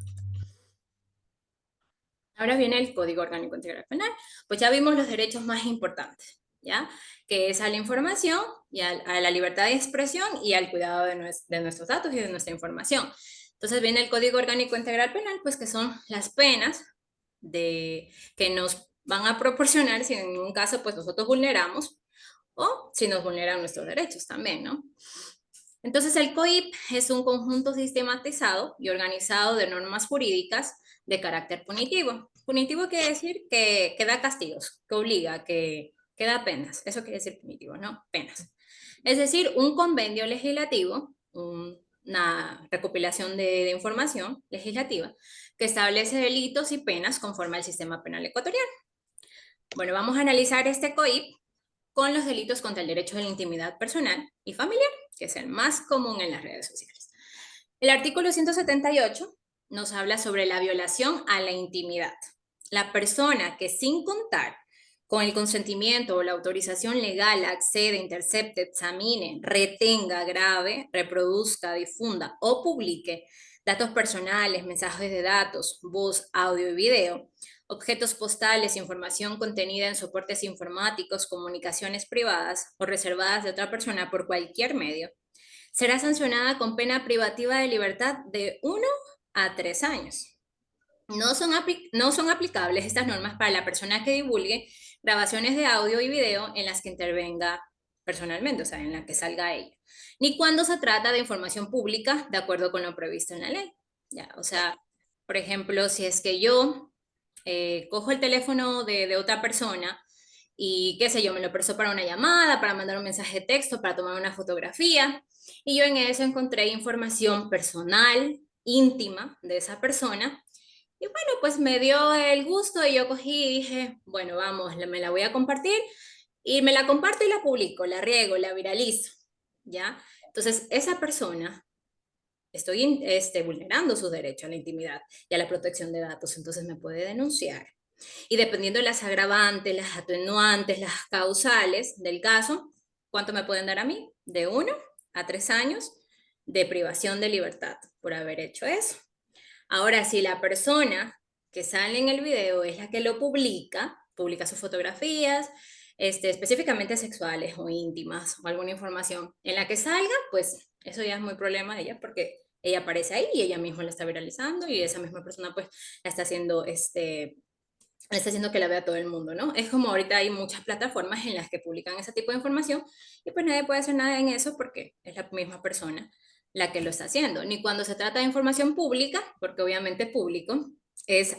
[SPEAKER 1] Ahora viene el Código Orgánico Integral Penal. Pues ya vimos los derechos más importantes, ¿ya? Que es a la información y a la libertad de expresión y al cuidado de nuestros datos y de nuestra información. Entonces viene el Código Orgánico Integral Penal, pues que son las penas que nos van a proporcionar si en un caso pues nosotros vulneramos o si nos vulneran nuestros derechos también, ¿no? Entonces, el COIP es un conjunto sistematizado y organizado de normas jurídicas de carácter punitivo. Punitivo quiere decir que da castigos, que obliga, que da penas. Eso quiere decir punitivo, ¿no? Penas. Es decir, un convenio legislativo, una recopilación de información legislativa que establece delitos y penas conforme al sistema penal ecuatoriano. Bueno, vamos a analizar este COIP con los delitos contra el derecho de la intimidad personal y familiar, que es el más común en las redes sociales. El artículo 178 nos habla sobre la violación a la intimidad. La persona que sin contar con el consentimiento o la autorización legal accede, intercepte, examine, retenga, grave, reproduzca, difunda o publique datos personales, mensajes de datos, voz, audio y video, objetos postales, información contenida en soportes informáticos, comunicaciones privadas o reservadas de otra persona por cualquier medio, será sancionada con pena privativa de libertad de 1 a 3 años. No son aplicables estas normas para la persona que divulgue grabaciones de audio y video en las que intervenga personalmente, o sea, en la que salga ella, ni cuando se trata de información pública de acuerdo con lo previsto en la ley. Ya, o sea, por ejemplo, si es que yo cojo el teléfono de otra persona y qué sé yo, me lo prestó para una llamada, para mandar un mensaje de texto, para tomar una fotografía. Y yo en eso encontré información personal, íntima de esa persona. Y bueno, pues me dio el gusto y yo cogí y dije, bueno, vamos, me la voy a compartir y me la comparto y la publico, la riego, la viralizo, ¿ya? Entonces, esa persona, estoy vulnerando su derecho a la intimidad y a la protección de datos, entonces me puede denunciar. Y dependiendo de las agravantes, las atenuantes, las causales del caso, ¿cuánto me pueden dar a mí? De 1 a 3 años de privación de libertad por haber hecho eso. Ahora, si la persona que sale en el video es la que lo publica sus fotografías, específicamente sexuales o íntimas o alguna información en la que salga, pues eso ya es muy problema de ella porque ella aparece ahí y ella misma la está viralizando y esa misma persona pues la está haciendo, está haciendo que la vea todo el mundo, ¿no? Es como ahorita hay muchas plataformas en las que publican ese tipo de información y pues nadie puede hacer nada en eso porque es la misma persona la que lo está haciendo. Ni cuando se trata de información pública, porque obviamente público es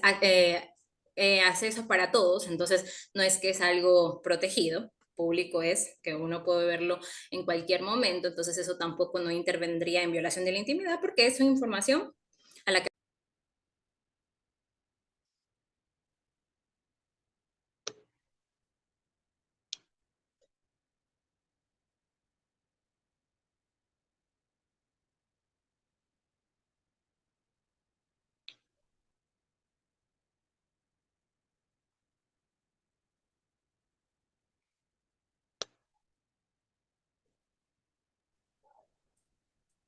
[SPEAKER 1] acceso para todos, entonces no es que es algo protegido, público es que uno puede verlo en cualquier momento, entonces eso tampoco no intervendría en violación de la intimidad porque es una información a la que...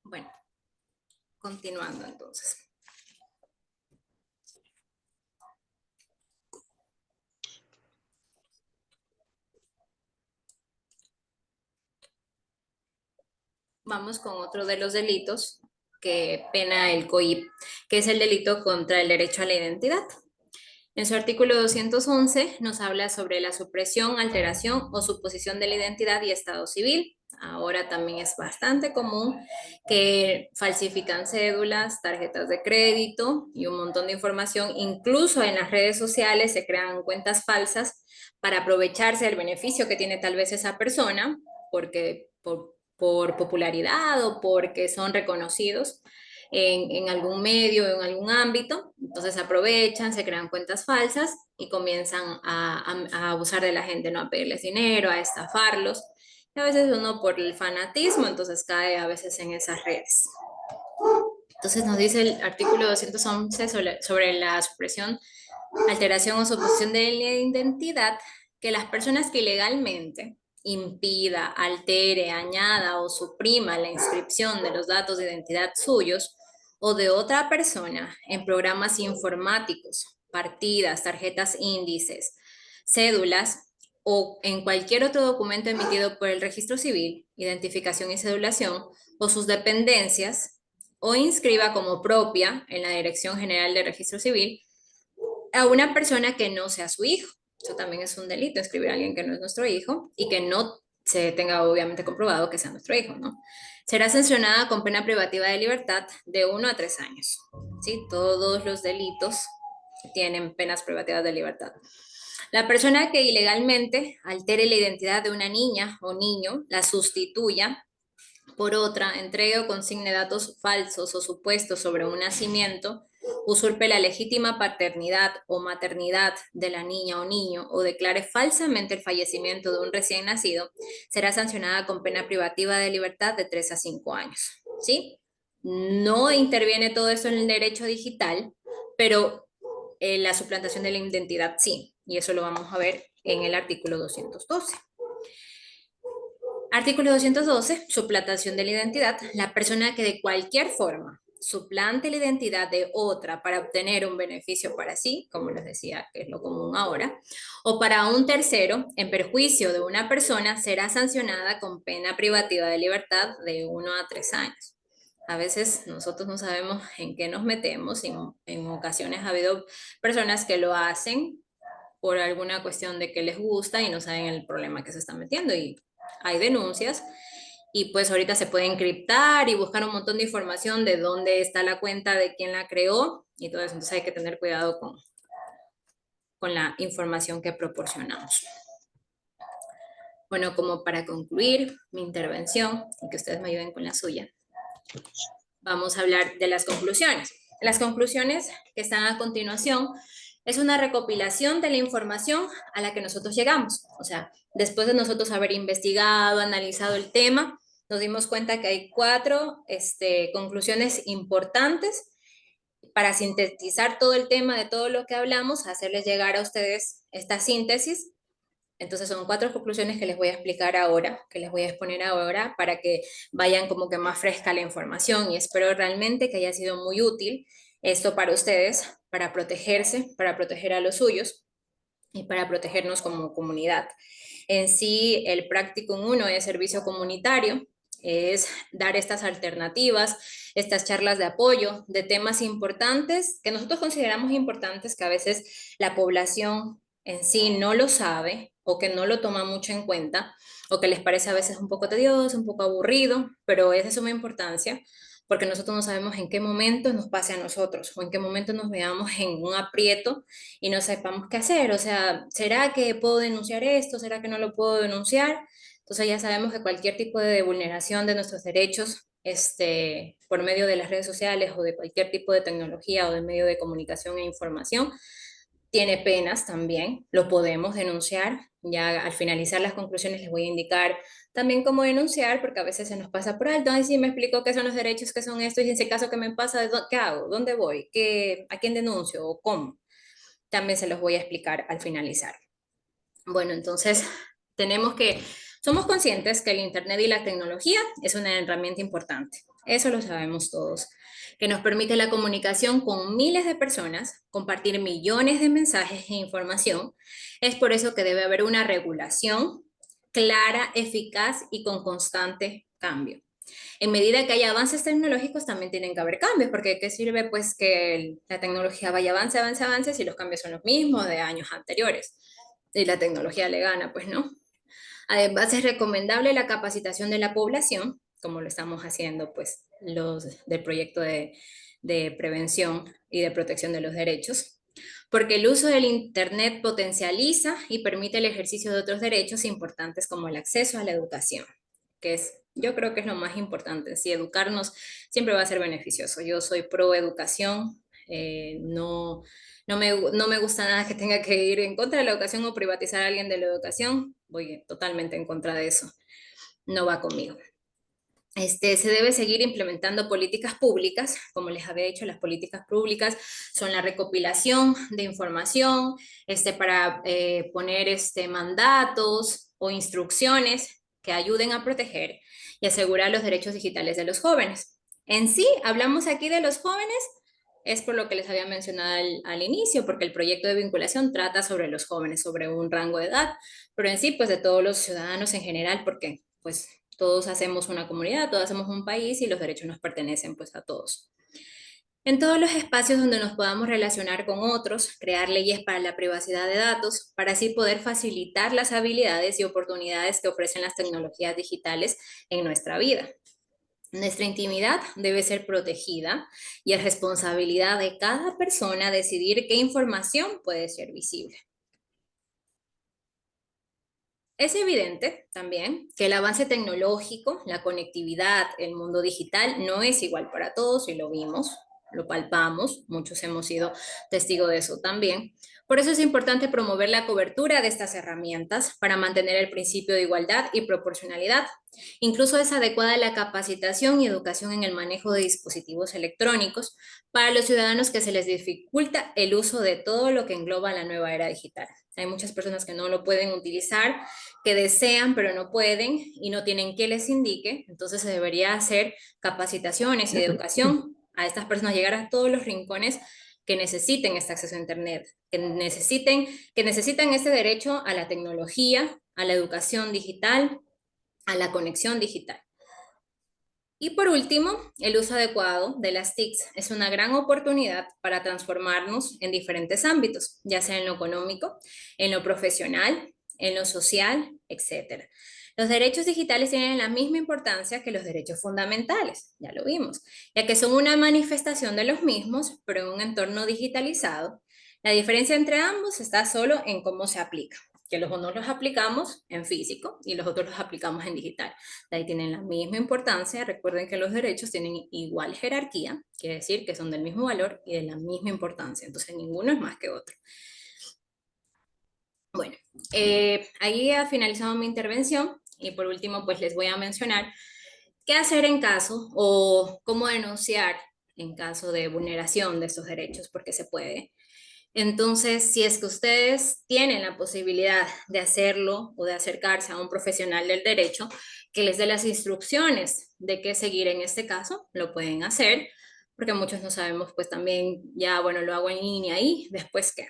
[SPEAKER 1] Bueno, continuando entonces. Vamos con otro de los delitos que pena el COIP, que es el delito contra el derecho a la identidad. En su artículo 211 nos habla sobre la supresión, alteración o suposición de la identidad y estado civil. Ahora también es bastante común que falsifican cédulas, tarjetas de crédito y un montón de información. Incluso en las redes sociales se crean cuentas falsas para aprovecharse del beneficio que tiene tal vez esa persona, porque por popularidad o porque son reconocidos en algún medio, en algún ámbito, entonces aprovechan, se crean cuentas falsas y comienzan a abusar de la gente, ¿no? A pedirles dinero, a estafarlos. Y a veces uno por el fanatismo, entonces cae a veces en esas redes. Entonces nos dice el artículo 211 sobre la supresión, alteración o suposición de la identidad, que las personas que ilegalmente impida, altere, añada o suprima la inscripción de los datos de identidad suyos o de otra persona en programas informáticos, partidas, tarjetas índices, cédulas o en cualquier otro documento emitido por el registro civil, identificación y cedulación, o sus dependencias, o inscriba como propia en la Dirección General de Registro Civil a una persona que no sea su hijo. Eso también es un delito, escribir a alguien que no es nuestro hijo y que no se tenga obviamente comprobado que sea nuestro hijo, ¿no? Será sancionada con pena privativa de libertad de 1 a 3 años. ¿Sí? Todos los delitos tienen penas privativas de libertad. La persona que ilegalmente altere la identidad de una niña o niño, la sustituya por otra, entregue o consigne datos falsos o supuestos sobre un nacimiento, usurpe la legítima paternidad o maternidad de la niña o niño o declare falsamente el fallecimiento de un recién nacido, será sancionada con pena privativa de libertad de 3 a 5 años. ¿Sí? No interviene todo eso en el derecho digital, pero la suplantación de la identidad sí, y eso lo vamos a ver en el artículo 212. Artículo 212, suplantación de la identidad. La persona que de cualquier forma suplante la identidad de otra para obtener un beneficio para sí, como les decía, que es lo común ahora, o para un tercero en perjuicio de una persona, será sancionada con pena privativa de libertad de 1 a 3 años. A veces nosotros no sabemos en qué nos metemos y en ocasiones ha habido personas que lo hacen por alguna cuestión de que les gusta y no saben el problema que se están metiendo y hay denuncias y pues ahorita se puede encriptar y buscar un montón de información de dónde está la cuenta, de quién la creó y todo eso. Entonces hay que tener cuidado con la información que proporcionamos. Bueno, como para concluir mi intervención y que ustedes me ayuden con la suya, vamos a hablar de las conclusiones. Las conclusiones que están a continuación es una recopilación de la información a la que nosotros llegamos. O sea, después de nosotros haber investigado, analizado el tema, nos dimos cuenta que hay 4 conclusiones importantes para sintetizar todo el tema de todo lo que hablamos, hacerles llegar a ustedes esta síntesis. Entonces son 4 conclusiones que les voy a explicar ahora, que les voy a exponer ahora para que vayan como que más fresca la información, y espero realmente que haya sido muy útil esto para ustedes, para protegerse, para proteger a los suyos y para protegernos como comunidad. En sí, el Practicum 1 de servicio comunitario es dar estas alternativas, estas charlas de apoyo de temas importantes que nosotros consideramos importantes, que a veces la población en sí no lo sabe o que no lo toma mucho en cuenta o que les parece a veces un poco tedioso, un poco aburrido, pero es de suma importancia porque nosotros no sabemos en qué momento nos pase a nosotros o en qué momento nos veamos en un aprieto y no sepamos qué hacer. O sea, ¿será que puedo denunciar esto? ¿Será que no lo puedo denunciar? Entonces ya sabemos que cualquier tipo de vulneración de nuestros derechos, por medio de las redes sociales o de cualquier tipo de tecnología o de medio de comunicación e información, tiene penas también, lo podemos denunciar. Ya al finalizar las conclusiones les voy a indicar también cómo denunciar, porque a veces se nos pasa por alto. Ay, sí, me explico qué son los derechos, qué son estos, y en ese caso, ¿qué me pasa? ¿Qué hago? ¿Dónde voy? ¿A quién denuncio? ¿O cómo? También se los voy a explicar al finalizar. Bueno, entonces somos conscientes que el Internet y la tecnología es una herramienta importante. Eso lo sabemos todos, que nos permite la comunicación con miles de personas, compartir millones de mensajes e información. Es por eso que debe haber una regulación clara, eficaz y con constante cambio. En medida que haya avances tecnológicos, también tienen que haber cambios, porque ¿qué sirve pues que la tecnología vaya avance si los cambios son los mismos de años anteriores? Y la tecnología le gana, pues no. Además, es recomendable la capacitación de la población, como lo estamos haciendo pues los del proyecto de prevención y de protección de los derechos, porque el uso del Internet potencializa y permite el ejercicio de otros derechos importantes como el acceso a la educación, yo creo que es lo más importante. Si educarnos siempre va a ser beneficioso. Yo soy pro educación, no me gusta nada que tenga que ir en contra de la educación o privatizar a alguien de la educación. Voy totalmente en contra de eso. No va conmigo. Se debe seguir implementando políticas públicas. Como les había dicho, las políticas públicas son la recopilación de información para poner mandatos o instrucciones que ayuden a proteger y asegurar los derechos digitales de los jóvenes. En sí, hablamos aquí de los jóvenes, es por lo que les había mencionado al inicio, porque el proyecto de vinculación trata sobre los jóvenes, sobre un rango de edad, pero en sí, pues de todos los ciudadanos en general, porque pues todos hacemos una comunidad, todos hacemos un país y los derechos nos pertenecen pues a todos. En todos los espacios donde nos podamos relacionar con otros, crear leyes para la privacidad de datos, para así poder facilitar las habilidades y oportunidades que ofrecen las tecnologías digitales en nuestra vida. Nuestra intimidad debe ser protegida y es responsabilidad de cada persona decidir qué información puede ser visible. Es evidente también que el avance tecnológico, la conectividad, el mundo digital no es igual para todos y lo vimos, lo palpamos, muchos hemos sido testigos de eso también. Por eso es importante promover la cobertura de estas herramientas para mantener el principio de igualdad y proporcionalidad. Incluso es adecuada la capacitación y educación en el manejo de dispositivos electrónicos para los ciudadanos que se les dificulta el uso de todo lo que engloba la nueva era digital. Hay muchas personas que no lo pueden utilizar, que desean pero no pueden y no tienen quien les indique. Entonces se debería hacer capacitaciones y educación a estas personas, llegar a todos los rincones que necesiten este acceso a Internet, que necesitan este derecho a la tecnología, a la educación digital, a la conexión digital. Y por último, el uso adecuado de las TICs es una gran oportunidad para transformarnos en diferentes ámbitos, ya sea en lo económico, en lo profesional, en lo social, etc. Los derechos digitales tienen la misma importancia que los derechos fundamentales, ya lo vimos, ya que son una manifestación de los mismos, pero en un entorno digitalizado. La diferencia entre ambos está solo en cómo se aplica. que los unos los aplicamos en físico y los otros los aplicamos en digital. De ahí tienen la misma importancia. Recuerden que los derechos tienen igual jerarquía, quiere decir que son del mismo valor y de la misma importancia. Entonces, ninguno es más que otro. Bueno, ahí ha finalizado mi intervención y por último, pues les voy a mencionar qué hacer en caso o cómo denunciar en caso de vulneración de estos derechos, porque se puede. Entonces, si es que ustedes tienen la posibilidad de hacerlo o de acercarse a un profesional del derecho que les dé las instrucciones de qué seguir en este caso, lo pueden hacer, porque muchos no sabemos, pues también ya, bueno, lo hago en línea y después qué.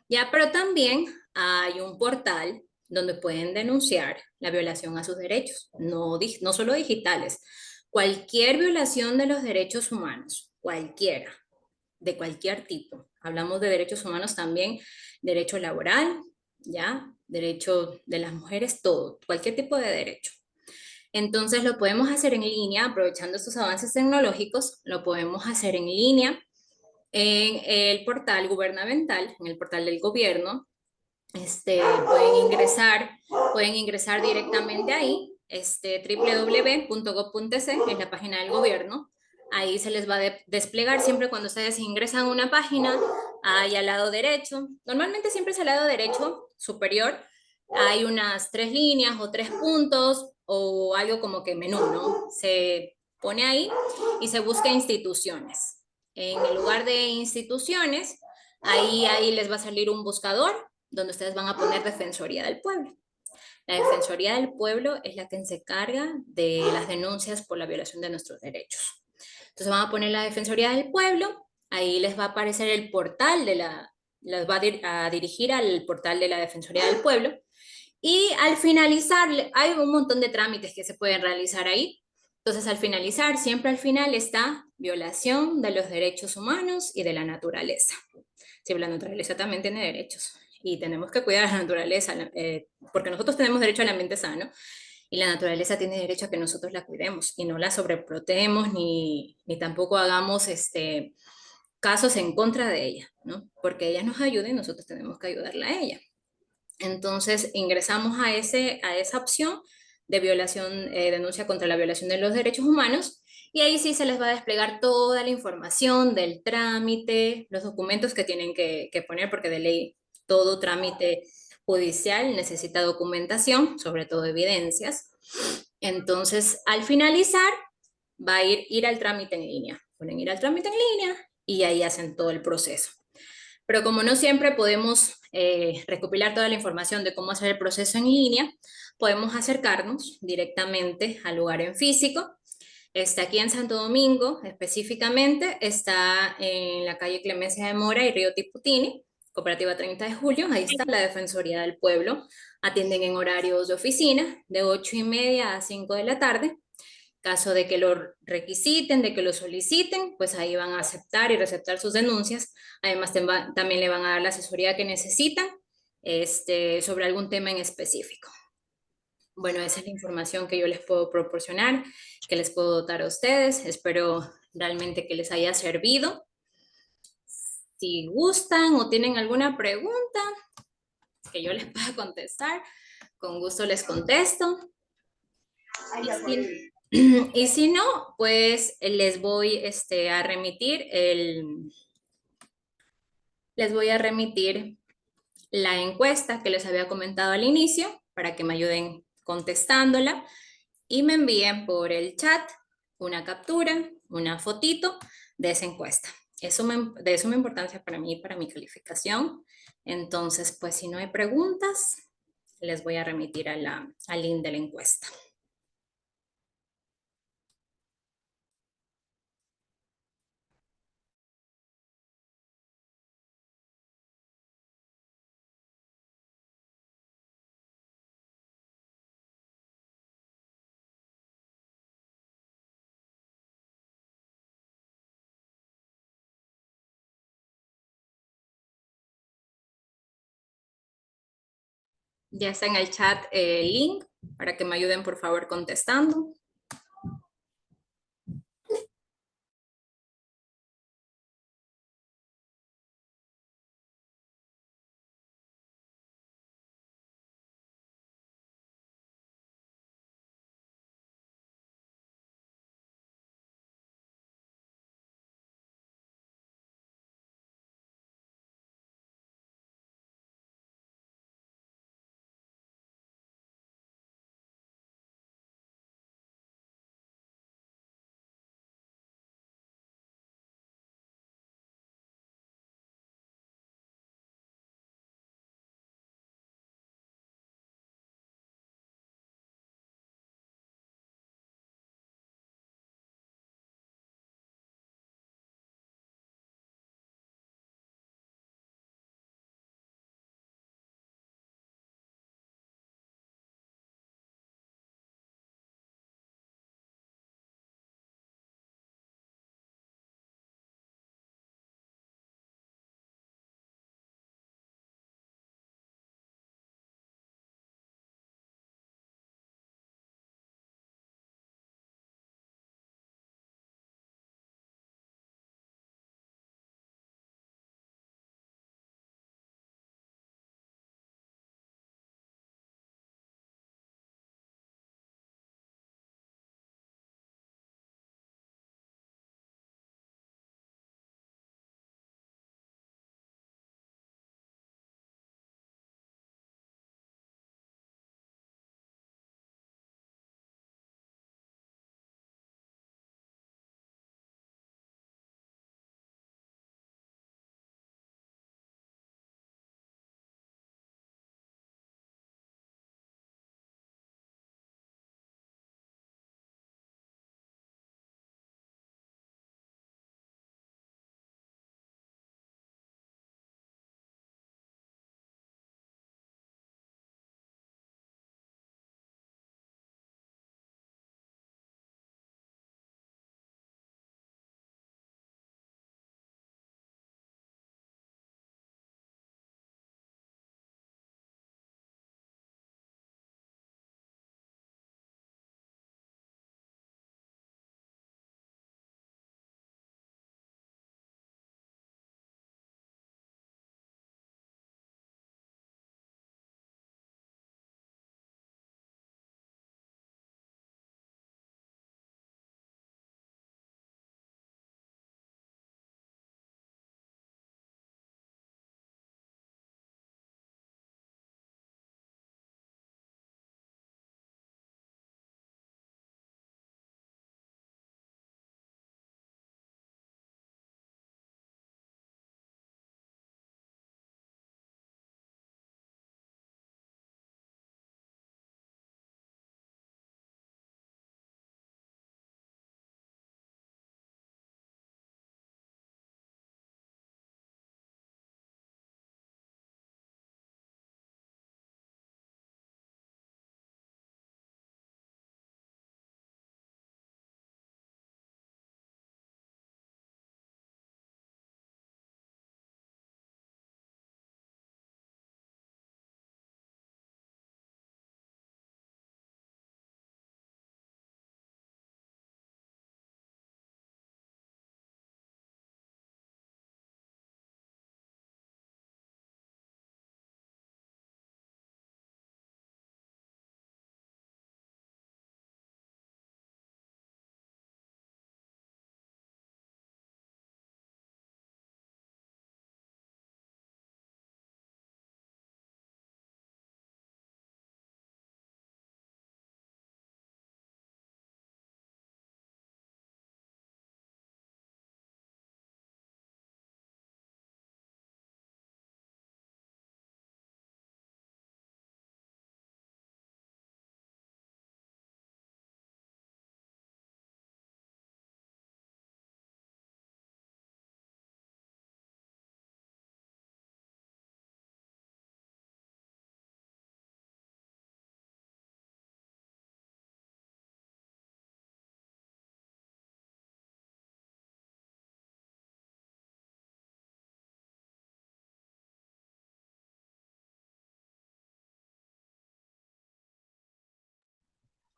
[SPEAKER 1] Ya, pero también hay un portal donde pueden denunciar la violación a sus derechos, no solo digitales, cualquier violación de los derechos humanos, cualquiera, de cualquier tipo. Hablamos de derechos humanos también, derecho laboral, ¿ya? Derecho de las mujeres, todo, cualquier tipo de derecho. Entonces lo podemos hacer en línea, aprovechando estos avances tecnológicos, lo podemos hacer en línea en el portal gubernamental, en el portal del gobierno. Pueden ingresar directamente ahí, www.gov.es, es la página del gobierno. Ahí se les va a desplegar siempre cuando ustedes ingresan a una página, ahí al lado derecho, normalmente siempre es al lado derecho superior, hay unas 3 líneas o 3 puntos o algo como que menú, ¿no? Se pone ahí y se busca instituciones. En el lugar de instituciones, ahí les va a salir un buscador donde ustedes van a poner Defensoría del Pueblo. La Defensoría del Pueblo es la que se encarga de las denuncias por la violación de nuestros derechos. Entonces van a poner la Defensoría del Pueblo, ahí les va a aparecer el portal les va a dirigir al portal de la Defensoría del Pueblo, y al finalizar, hay un montón de trámites que se pueden realizar ahí. Entonces, al finalizar, siempre al final está violación de los derechos humanos y de la naturaleza. Sí, la naturaleza también tiene derechos y tenemos que cuidar a la naturaleza, porque nosotros tenemos derecho al ambiente sano y la naturaleza tiene derecho a que nosotros la cuidemos y no la sobreprotegemos ni tampoco hagamos casos en contra de ella, ¿no? Porque ella nos ayuda y nosotros tenemos que ayudarla a ella. Entonces ingresamos a esa opción de violación, denuncia contra la violación de los derechos humanos, y ahí sí se les va a desplegar toda la información del trámite, los documentos que tienen que poner, porque de ley todo trámite judicial necesita documentación, sobre todo evidencias. Entonces, al finalizar, va a ir al trámite en línea. Ponen ir al trámite en línea y ahí hacen todo el proceso. Pero como no siempre podemos recopilar toda la información de cómo hacer el proceso en línea, podemos acercarnos directamente al lugar en físico. Está aquí en Santo Domingo, específicamente, está en la calle Clemencia de Mora y Río Tiputini, Cooperativa 30 de Julio, ahí está la Defensoría del Pueblo. Atienden en horarios de oficina, de 8:30 a 5 de la tarde. Caso de que lo requisiten, de que lo soliciten, pues ahí van a aceptar y receptar sus denuncias. Además, también le van a dar la asesoría que necesitan sobre algún tema en específico. Bueno, esa es la información que yo les puedo proporcionar, que les puedo dar a ustedes. Espero realmente que les haya servido. Si gustan o tienen alguna pregunta que yo les pueda contestar, con gusto les contesto. Y si no, pues les voy a remitir la encuesta que les había comentado al inicio para que me ayuden contestándola y me envíen por el chat una captura, una fotito de esa encuesta. De suma importancia para mí y para mi calificación. Entonces, pues si no hay preguntas, les voy a remitir al link de la encuesta. Ya está en el chat el link para que me ayuden por favor contestando.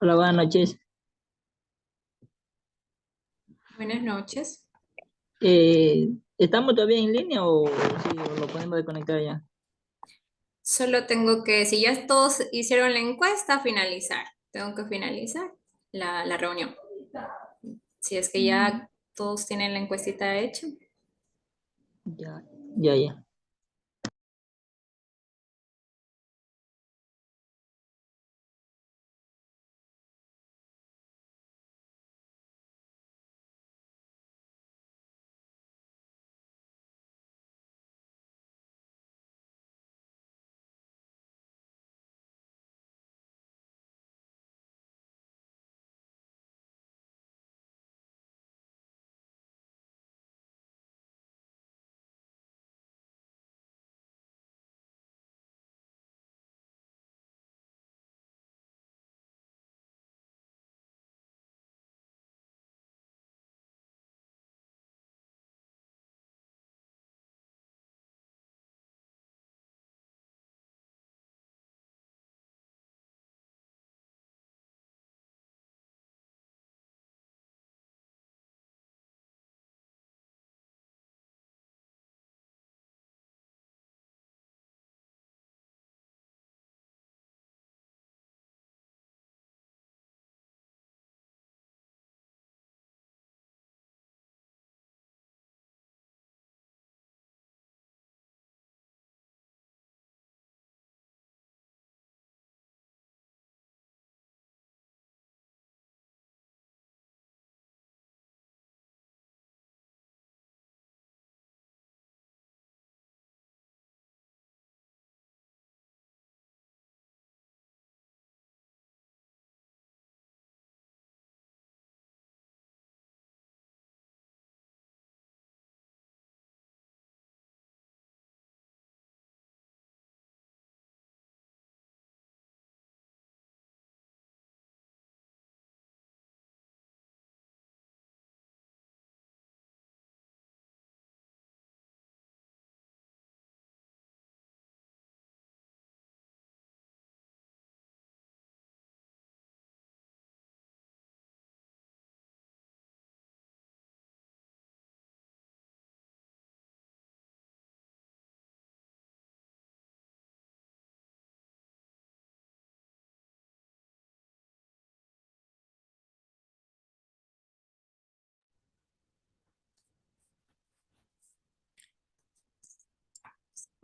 [SPEAKER 5] Hola, buenas noches.
[SPEAKER 1] Buenas noches.
[SPEAKER 5] ¿Estamos todavía en línea o sí, o lo podemos desconectar ya?
[SPEAKER 1] Solo tengo que, si ya todos hicieron la encuesta, finalizar. Tengo que finalizar la reunión. Si es que ya todos tienen la encuestita hecha.
[SPEAKER 5] Ya, ya, ya.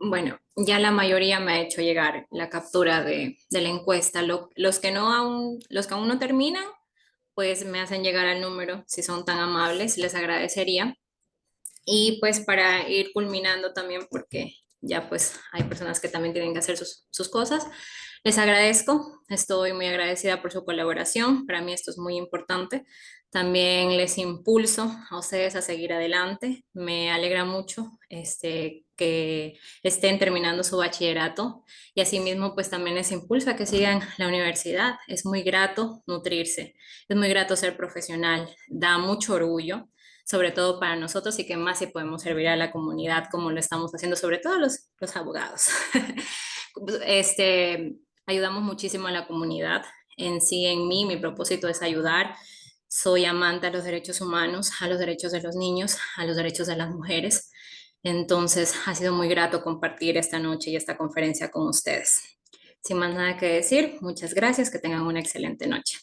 [SPEAKER 1] Bueno, ya la mayoría me ha hecho llegar la captura de la encuesta. Los que no aún, los que aún no terminan, pues me hacen llegar al número, si son tan amables, les agradecería. Y pues para ir culminando también, porque ya pues hay personas que también tienen que hacer sus cosas, les agradezco, estoy muy agradecida por su colaboración, para mí esto es muy importante. También les impulso a ustedes a seguir adelante, me alegra mucho que estén terminando su bachillerato y asimismo pues también les impulso a que sigan la universidad. Es muy grato nutrirse, es muy grato ser profesional, da mucho orgullo sobre todo para nosotros y que más si podemos servir a la comunidad como lo estamos haciendo, sobre todo los abogados. Ayudamos muchísimo a la comunidad. En sí, en mí, mi propósito es ayudar. Soy amante a los derechos humanos, a los derechos de los niños, a los derechos de las mujeres. Entonces, ha sido muy grato compartir esta noche y esta conferencia con ustedes. Sin más nada que decir, muchas gracias, que tengan una excelente noche.